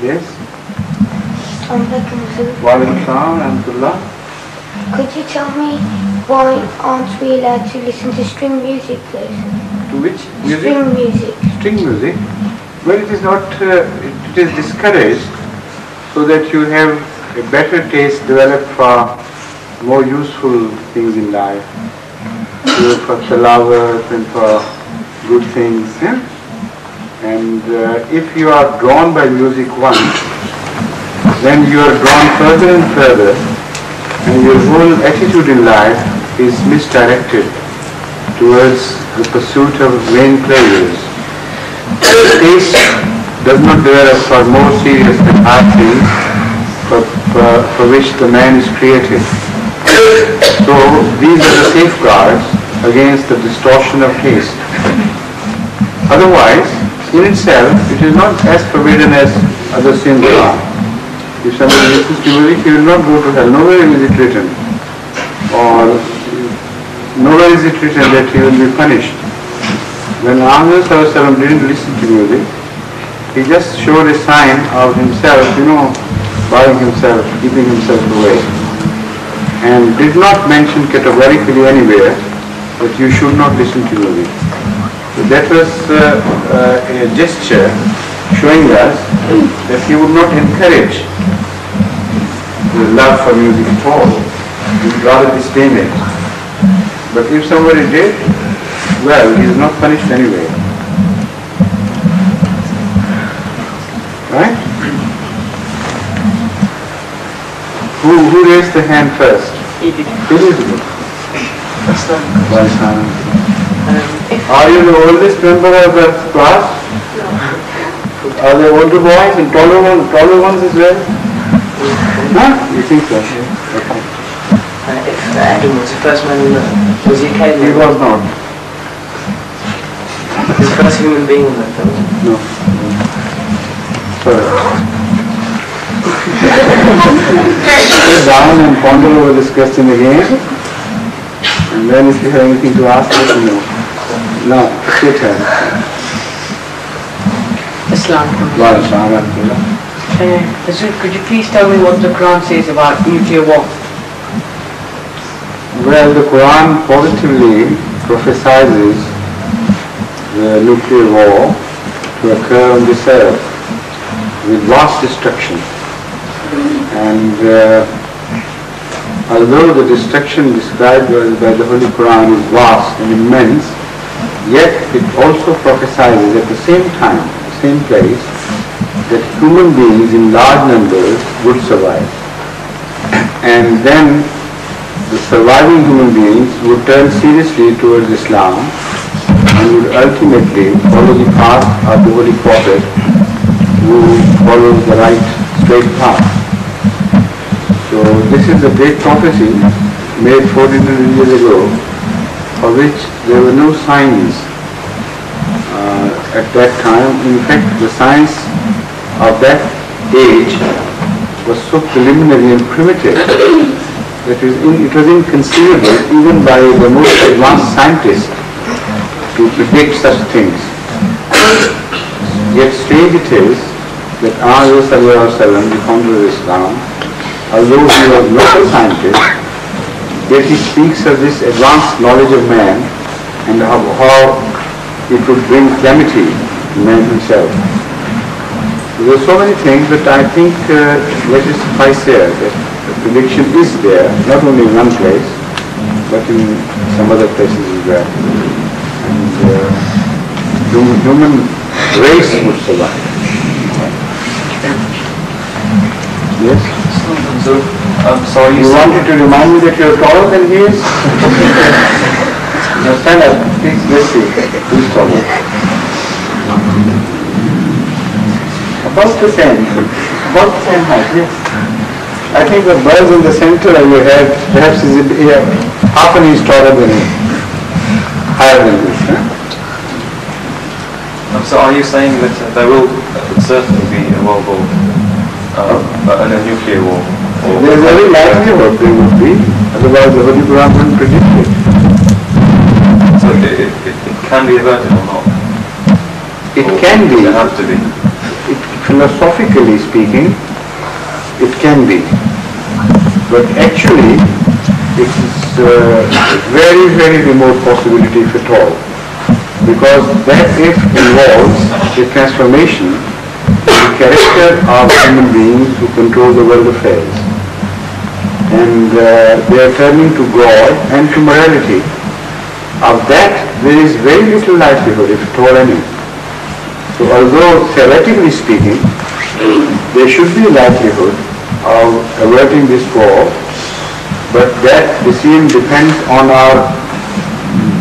Yes? Walaikum salam. Could you tell me why aren't we allowed to listen to string music, please? To which music? String music. String music? Well, it is not, it is discouraged so that you have a better taste developed for more useful things in life. For tilawat and for good things. Yeah? And if you are drawn by music once, then you are drawn further and further, and your whole attitude in life is misdirected towards the pursuit of vain pleasures. Taste does not develop for more serious and hard things for which the man is created. So these are the safeguards against the distortion of taste. Otherwise, in itself, it is not as forbidden as other sins are. If somebody listens to music, he will not go to hell. Nowhere is it written. Or nowhere is it written that he will be punished. When Hadhrat Mirza didn't listen to music, he just showed a sign of himself, bowing himself, keeping himself away. And did not mention categorically anywhere that you should not listen to music. So that was a gesture showing us that he would not encourage the love for music at all. He would rather disdain it. But if somebody did, well, he is not punished anyway. Right? Who raised the hand first? He did. Elizabeth. That's Are you the oldest member of the class? No. Are there older boys and taller ones as well? Huh? You think so? Okay. If Adam was the first man in the was he a caveman? He was not. The first human being on that film? No. Sorry. Sit down and ponder over this question again. And then if you have anything to ask, let me know. Now, your turn. Could you please tell me what the Quran says about nuclear war? Well, the Quran positively prophesies the nuclear war to occur on this earth with vast destruction. And although the destruction described by the Holy Quran is vast and immense, yet it also prophesies at the same time, the same place, that human beings in large numbers would survive. And then the surviving human beings would turn seriously towards Islam and would ultimately follow the path of the Holy Prophet, who follows the right, straight path. So this is a great prophecy made 1400 years ago, for which there were no signs at that time. In fact, the science of that age was so preliminary and primitive that it was inconceivable even by the most advanced scientists to predict such things. Yet strange it is that Hadhrat, the founder of Islam, although he was not a scientist, yet he speaks of this advanced knowledge of man and how it would bring calamity to man himself. There are so many things, but I think let it suffice here that the prediction is there, not only in one place, but in some other places as well. And human race would survive. Yes? So, you wanted to remind me that you are taller than he is? Now stand up, please, let's see. Who's taller? About the same height, yes. I think the birds in the center of your head perhaps is half an inch taller than him. Higher than this, huh? So are you saying that there will certainly be a world war, and a nuclear war? There is very likelihood there would be, otherwise the Holy Quran wouldn't predict it. So it can be averted or not? It can be. Does it have to be? philosophically speaking, it can be. But actually, it is a very, very remote possibility if at all. Because that if involves a transformation in the character of human beings who control the world affairs. And they are turning to God and to morality. Of that, there is very little likelihood, if at all any. So although theoretically speaking, there should be a likelihood of averting this war, but that decision depends on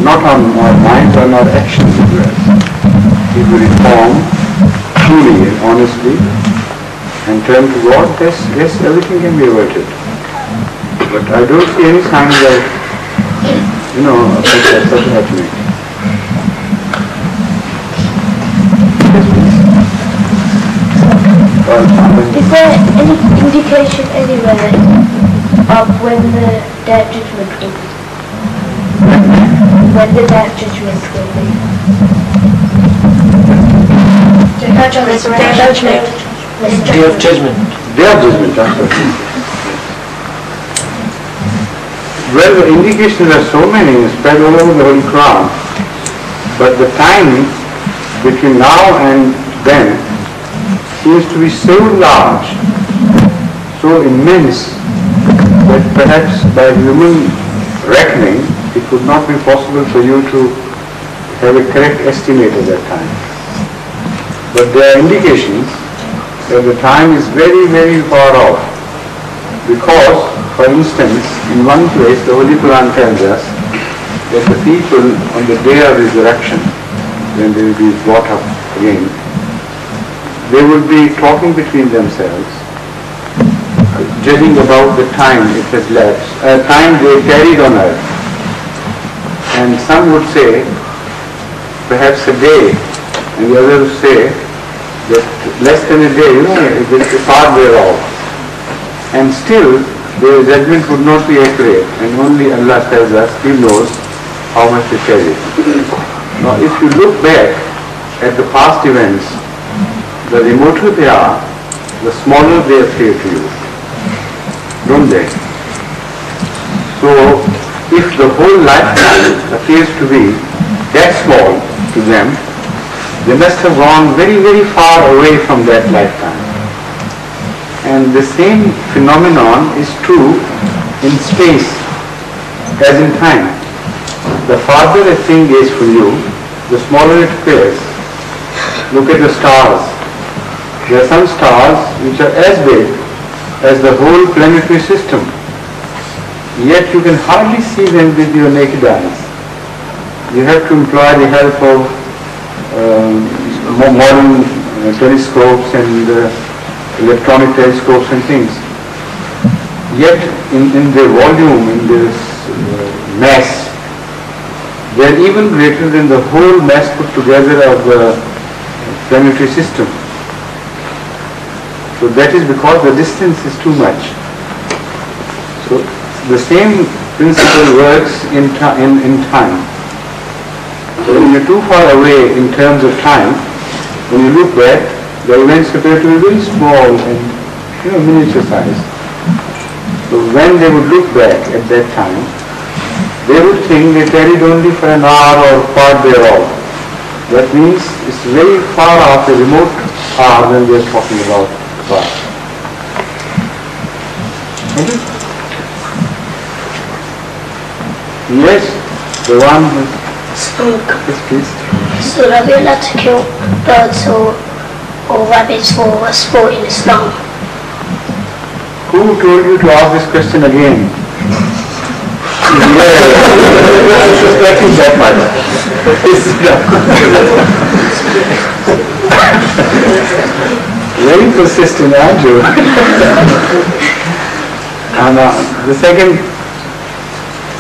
not on our minds, on our actions as well. If we reform truly and honestly and turn to God, yes, everything can be averted. But I don't see any signs of, such happening. Is there any indication anywhere of when the Day of Judgment will be? When the Day of Judgment will be? Day of Judgment. Day of Judgment, absolutely. Well, the indications are so many, spread all over the Holy Quran, but the time between now and then seems to be so large, so immense, that perhaps by human reckoning, it would not be possible for you to have a correct estimate of that time. But there are indications that the time is very, very far off, because, for instance, in one place the Holy Quran tells us that the people on the day of resurrection, when they will be brought up again, they will be talking between themselves, judging about the time it has lapsed, time they carried on earth. And some would say, perhaps a day, and the others would say that less than a day, it is far thereof. And still, their judgment would not be accurate, and only Allah tells us, He knows how much they carry. Now, if you look back at the past events, the remoter they are, the smaller they appear to you, don't they? So, if the whole lifetime appears to be that small to them, they must have gone very, very far away from that lifetime. And the same phenomenon is true in space as in time. The farther a thing is from you, the smaller it appears. Look at the stars. There are some stars which are as big as the whole planetary system. Yet you can hardly see them with your naked eyes. You have to employ the help of modern telescopes and electronic telescopes and things. Yet in their volume, in their mass, they are even greater than the whole mass put together of the planetary system. So that is because the distance is too much. So the same principle works in time. So when you're too far away in terms of time, when you look back, the events appear to be very small and miniature size. So when they would look back at that time, they would think they carried only for an hour or part thereof. That means it's very far off, a remote hour when we are talking about God. Okay? Yes, the one who spoke. Yes, please. So are we allowed to kill birds or rabbits for sport in Islam? Who told you to ask this question again? I was suspecting that much. Very persistent, aren't you? And the second,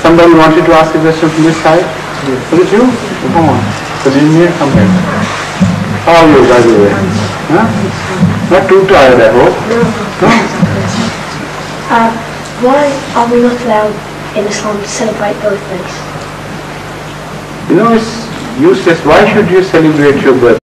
somebody wanted to ask a question from this side? Was it you? Come on. So didn't you come here? How are you, by the way? Huh? Not too tired, I hope? No? Why are we not allowed in Islam to celebrate birthdays? It's useless. Why should you celebrate your birthday?